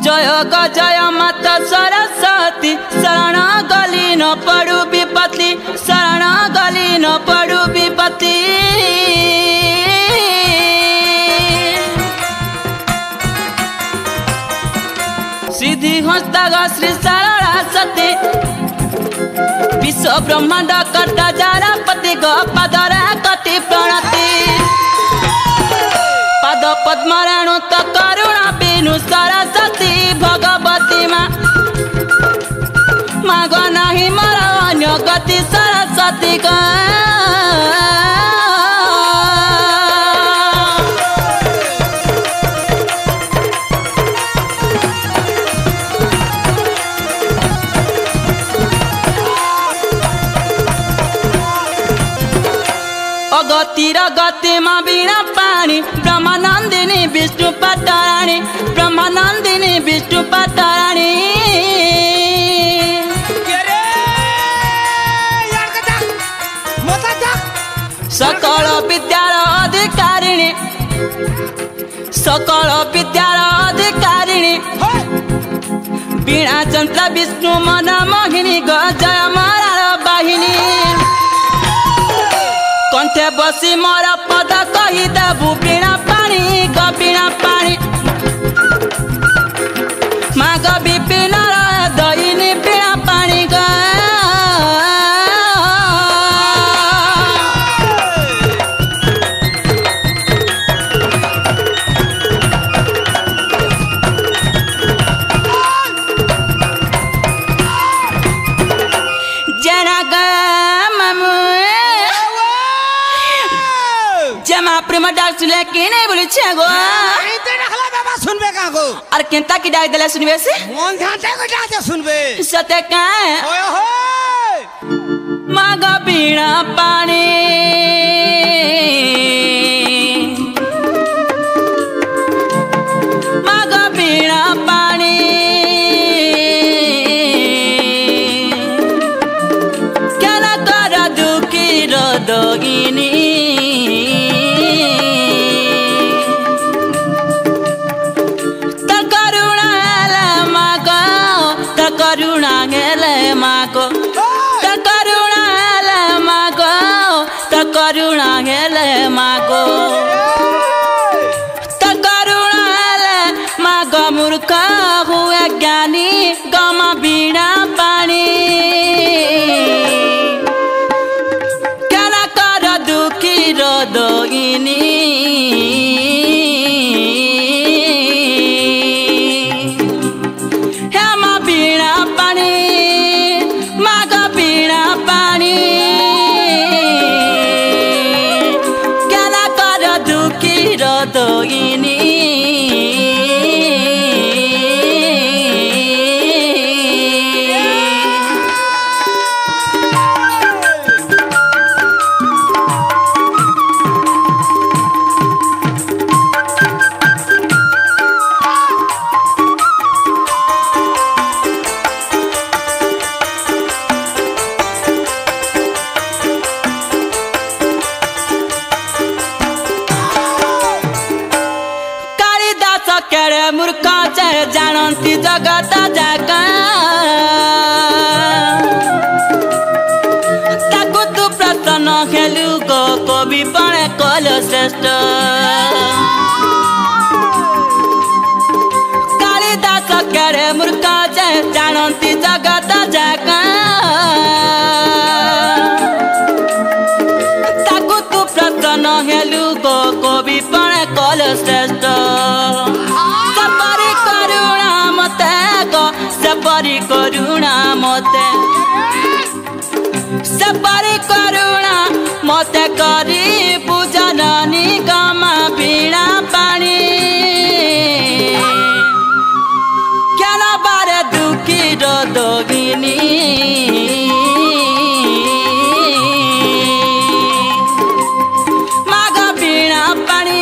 जय जय माता सरस्वती शरण गली न पड़ू विपत्ति शरण गली न पड़ू विपत्ति सिद्धि हस्तग श्री सरस्वती विश्व ब्रह्मांड कर्ता जारापति ग पदर कति प्रणति पद पद्म रेणु तो करुणा बिनु सरस्वती भगवती माग नहीं मर अन्य गति सरस्वती का अगतिर गति माँ बीणा पाणी ब्रह्मानंदिनी विष्णु पटराणी ब्रह्मानंदिनी विष्णु पटराणी सकल विद्यार अधिकारिणी सकल विद्यार अधिकारिणी बीणा चंद्र विष्णु मन मोहिनी गजय मरार बाहिनी कंठे बसी मोर पद कही देबू बीणा पाणी ग बीणा पाणी माग विपिन दईनी बीणा पाणी ग प्रेम डाक सुले के नहीं बोली छगो नहीं ते रखला बाबा सुनबे का को और केनता की डाक देला सुनबे से मन घाटे को डाक सुनबे सते का ओए हो माग बीणा पानी माग बीणा पानी क्या कर दुखी रोदगिनी करुणा गेले माको त करुणा गेले माको त करुणा गेले माको त करुणा गेले मागो मूर्ख हुए ज्ञानी गमा बीणा पानी क्या कर दुखी रोदगिनी रोदगिनी केड़े मूर्खा चाहे जानती जगत जाका ताकू तू प्रश्न खेलू गो कवि पणे कल श्रेष्ठ कालिदास केड़े मूर्खा चाहे जानती जगत जाका ताकू तू प्रश्न खेलू गो कवि पणे कल श्रेष्ठ सबरी करुणा मते करी पूजननी गमा बीणा पानी क्या न बारे दुखी रोदगिनी माग बीणा पानी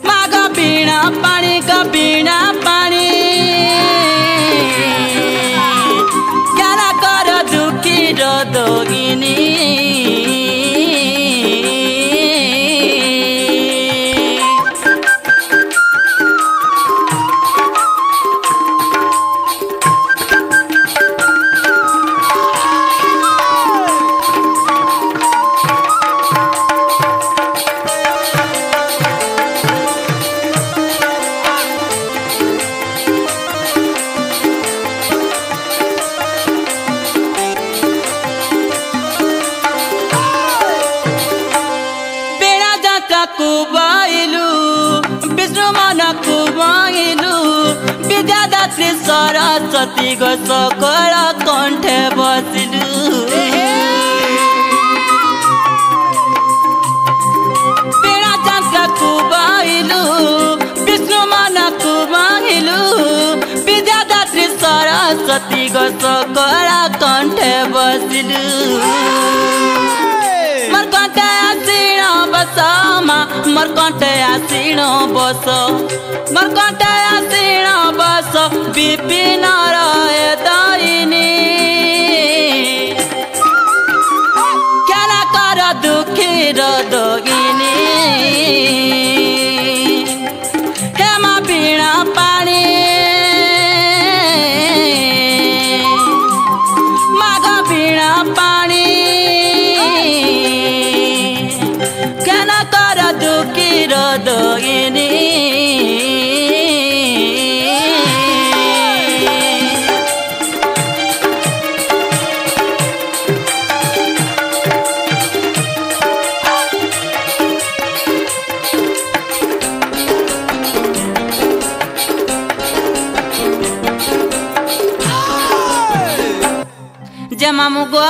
माग बीणा पानी ग बीणा पानी क्या कर दुखी रोदगिनी दात्री सरस्वती गो सकल कंठे बसिलु बीणा जात्रा कुबाइलु विष्णु मन कुमाइलु विद्यादात्री सरस्वती गो सकल कंठे बसिलु मोर कंठे आसीण बस मोर कंठे आसीण बस मोर कंठे आसीण बस विपिन राय दारिणी केना कर दुखी रोगिनी हेमा बीणा पानी माग बीणा पानी केना कर दुखी रोगिनी मामू गो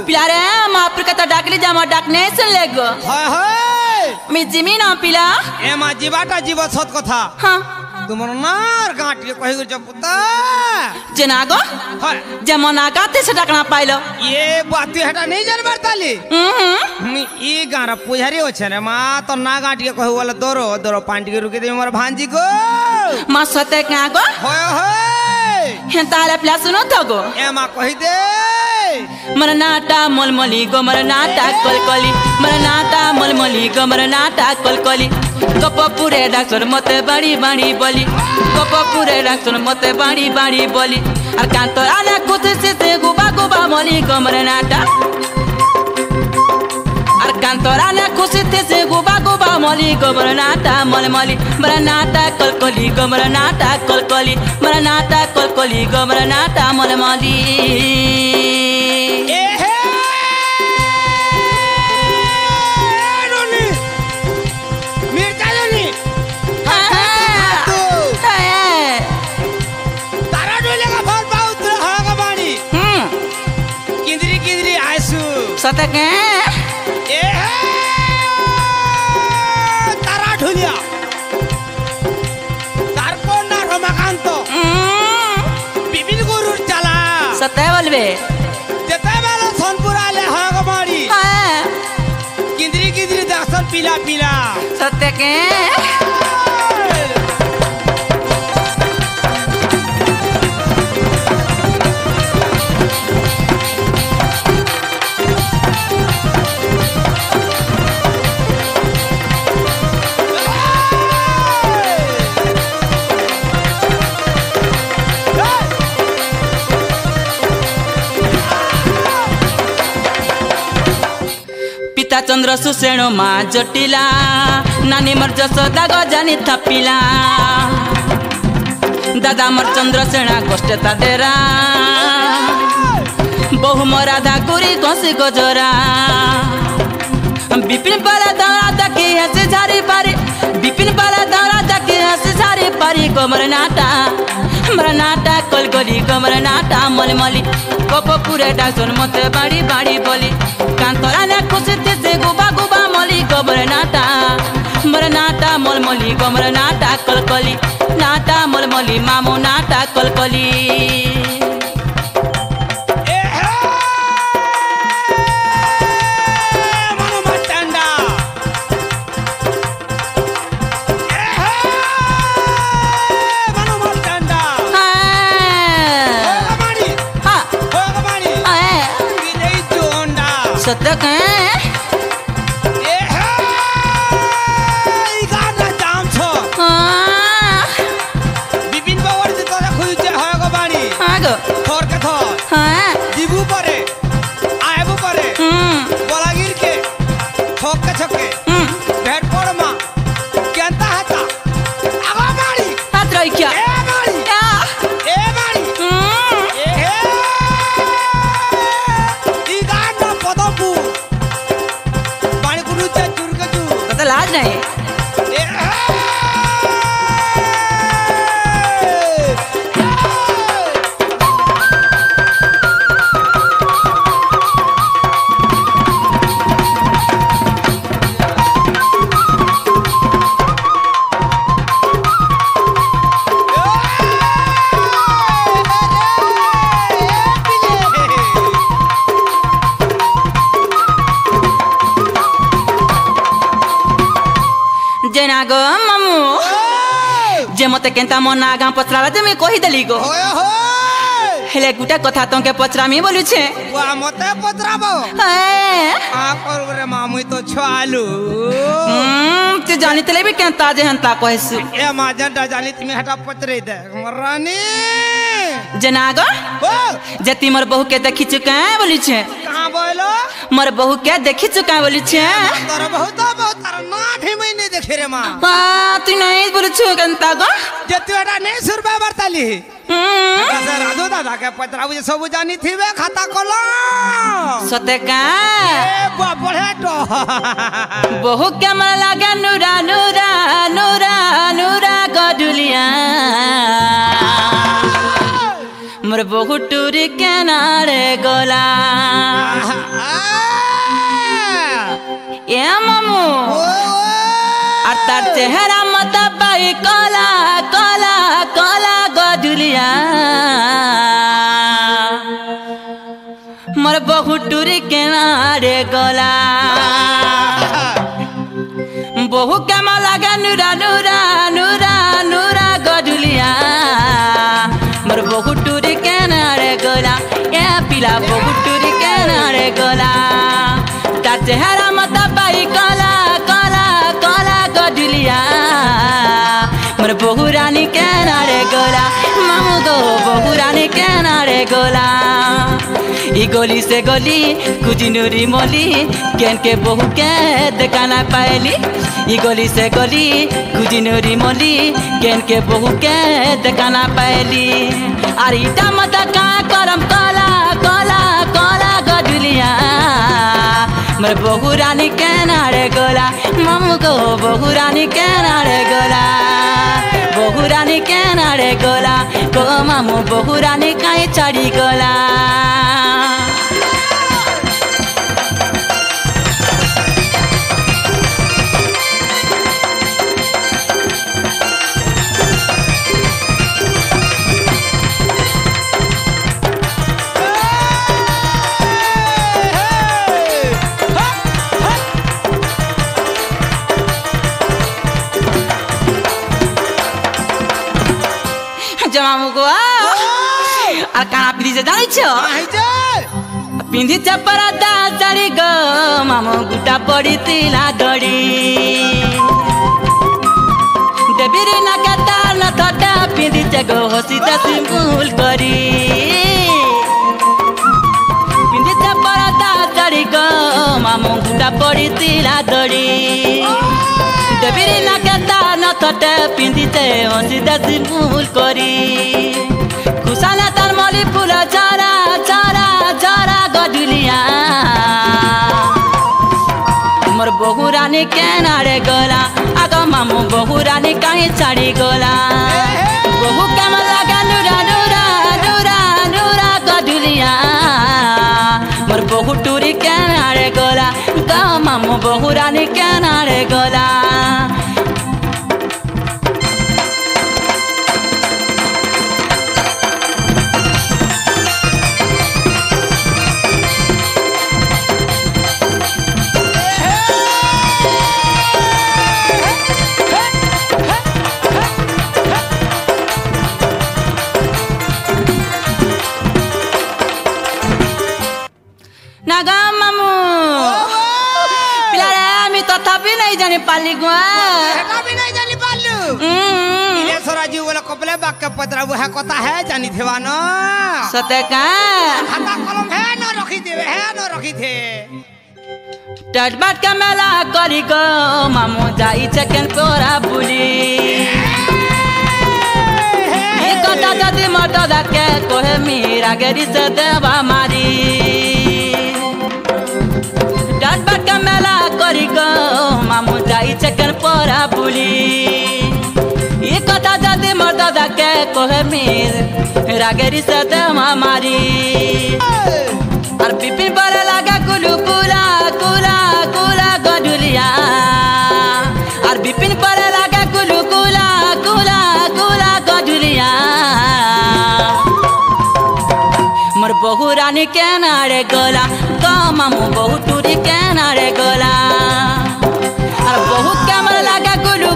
पिला रे मापुर कथा डाकली जामा डाकने सुन ले गो हाय हाय मी जिमी ना पिला ए मा जीवाटा जीव सत कथा हां तुमर नार गांटी कहि गो पुता जनागो हाय जमना गाते से डाकना पाइलो ये बात हेटा नहीं जान बरताली मी ई गारा पुजारी होछे रे मा तो ना गांटी कहि वाला दोरो दोरो पांडी के रुके दे मोर भांजी को मा सते का गो हाय हाय हे ताले प्ला सुनो तो गो ए मा कहि दे मरनाटा मलमली गो मरनाटा कलकली मरनाटा मलमली गो मरनाटा कलकली गपपुरे डाक्टर मते बाड़ी बाड़ी बोली गपपुरे डाक्टर मते बाड़ी बाड़ी बोली और कांतो आले कुछ से गुबा गुबा मली गो मरनाटा और कांतो आले कुछ से गुबा गुबा मली गो मरनाटा मलमली मरनाटा कलकली गो मरनाटा कलकली मरनाटा कलकली गो मरनाटा मलमली सते के ए तारा ढुलिया तार कोन ना रमाकांत बिबिन गुरुर चला सते बोलबे जेते बेला सोनपुर आले हगमाड़ी किंदरी किंदरी दर्शन पीला पीला सते के पिता चंद्र सुसेणो माँ जटिला नानी मर जसोदा गजानी थपिला दादा मर चंद्र सेना गोष्ठता डेरा बहु मराधा गुरी घसी गजरा विपिन पारा दारा दाकी हंसी झारी पारी विपिन पारा दारा दाकी हंसी झारी पारी गोमर नाटा मरनाटा कलगली गोमर नाटा मलमली गपपुरे डाक्टर मते बाड़ी बाड़ी बोली कांतरा ने खुशी से गुबा गुबा मली गोबर नाटा मरनाटा मलमली गोमर नाटा कलकली नाटा मलमली मामू नाटा कलकली सत्य के लाज नहीं जेना गो मामू जे मते केंता मना गां पचराला जे मैं कहि देली गो ओए हो हेले गुटा कथा तोके पचरामी बोलु छे वा मते पचराबो आ कर रे मामू तो छालू तू जानी तले भी केंता जे हंता कहसु ए माजंटा जानी तुम हटा पचरे दे मरानी जेना गो ओ जे ती मोर बहू के देखि चुका बोलु छे कहां बोलो मोर बहू के देखि चुका बोलु छे तोर बहुत तार ना भी महीने देखे रे मां तू नहीं बोलु छु केंता गो जे तू एटा नहीं सुरबे बरताली राजू दादा के पचराबू जे सब जानी थीबे खाता खोलो सते का ए बढ़े तो बहु के मन लागे नूरा नूरा नूरा नूरा गडुलिया मोर बहु टूरी के नारे गोला ए मामू और तार चेहरा मत बाई कोला कोला कोला गडुलिया मोर बहु टूरी के नारे गोला बहु के मन लागे नूरा नूरा नूरा नूरा गडुलिया मोर बहु टूरी के नारे गोला ए पिला बहु टूरी के नारे गोला तार चेहरा मत बाई कोला कोला कोला गडुलिया मोर बहु रानी के नारे गोला मामू गो बहु रानी के नारे गोला ई गोली से गोली कुजिनुरी मोली केन के बहु के देखाना पाएली ई गोली से गोली कुजिनुरी मोली केन के बहु के देखाना पाएली अरे इटा मत का करम कोला कोला कोला गडुलिया मोर बहु रानी के नारे गोला मामू गो बहु रानी के नारे गोला बहु रानी के नारे गोला गो मामू बहु रानी काई चढ़ी गोला जमामू को आ काना पिंधी से जानी छो पिंधी चपरा दा चढ़ी गो मामू गुटा पड़ी तिला गड़ी देवीरे ना कता न थटा पिंधी चगो हसी दसी मूल करी पिंधी चपरा दा चढ़ी गो मामू गुटा पड़ी तिला गड़ी देवीरे ना कता न थटा पिंधी चे हसी दसी मूल करी खुशाला तार मली फूल चारा चारा चारा गडुलिया मोर बहु रानी के नारे गोला आग मामू बहु रानी कहीं चढ़ी गोला बहु कम लगा नूरा नूरा नूरा नूरा गडुलिया मोर बहु टूरी के नारे गोला गा मामू बहु रानी के नारे गोला नागा मामू पिलारे मी तथापि नहीं जानी पाली गुआ हेटा भी नहीं जानी पालू इले सराजी वाला कपले बाक के पतरा वो है कथा है जानी थेवा न सते का खाता कलम है न रखी देवे है न रखी थे टटबाट के मेला करी गो मामू जाई चकन तोरा बुली ये कथा जदी मर्द के कोहे मीरा गेरी से देवा मारी टटबाट के मेला करी गो मामू जाई चकन पोरा बुली ये कथा जदी मर्द के कोहे मीरा गेरी से देवा मारी और पिपिन पर लगा कुलू कुला कुला कुला गडुलिया और बिपिन पर लगा कुलू कुला कुला कुला गडुलिया मोर बहु रानी के नारे गोला तो मामू बहु टूरी के नारे गोला और बहु कमर लगा कुलू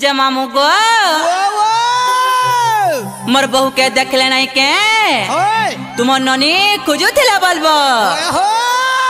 যে মামু গো মোর বহু কে দেখলে নাই কে ওই তোমার ননি খুঁজুছিলে বলবো ওই